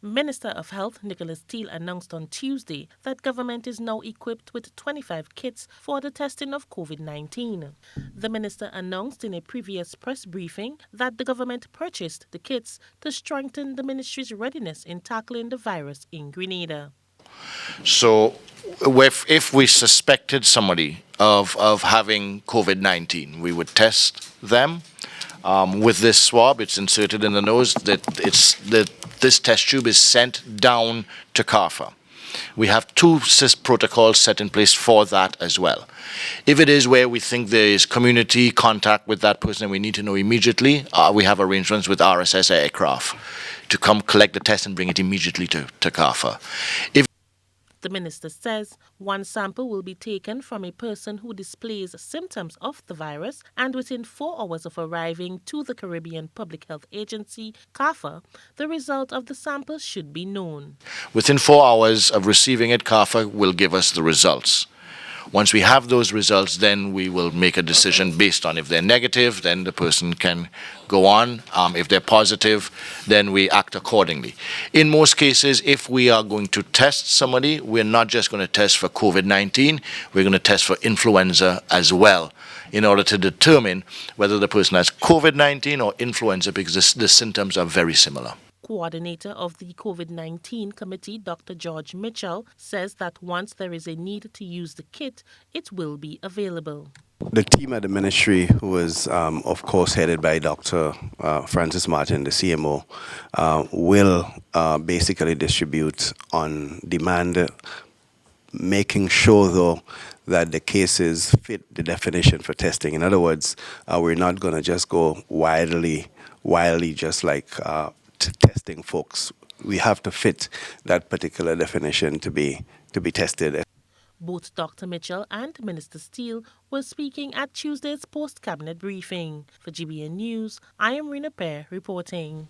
Minister of Health Nicholas Steele announced on Tuesday that government is now equipped with 25 kits for the testing of COVID-19. The minister announced in a previous press briefing that the government purchased the kits to strengthen the ministry's readiness in tackling the virus in Grenada. So, if we suspected somebody of having COVID-19, we would test them. With this swab, it's inserted in the nose. This test tube is sent down to CARPHA. We have two protocols set in place for that as well. If it is where we think there is community contact with that person and we need to know immediately, we have arrangements with RSS aircraft to come collect the test and bring it immediately to CARPHA. The minister says one sample will be taken from a person who displays symptoms of the virus, and within 4 hours of arriving to the Caribbean Public Health Agency, CARPHA, the result of the sample should be known. Within 4 hours of receiving it, CARPHA will give us the results. Once we have those results, then we will make a decision based on if they're negative, then the person can go on. If they're positive, then we act accordingly. In most cases, if we are going to test somebody, we're not just going to test for COVID-19, we're going to test for influenza as well, in order to determine whether the person has COVID-19 or influenza, because the symptoms are very similar. Coordinator of the COVID-19 committee, Dr. George Mitchell, says that once there is a need to use the kit, it will be available. The team at the ministry, who is, of course, headed by Dr. Francis Martin, the CMO, will basically distribute on demand, making sure, though, that the cases fit the definition for testing. In other words, we're not going to just go wildly just like testing folks. We have to fit that particular definition to be tested. Both Dr. Mitchell and Minister Steele were speaking at Tuesday's post-cabinet briefing. For GBN News, I am Rena Pear reporting.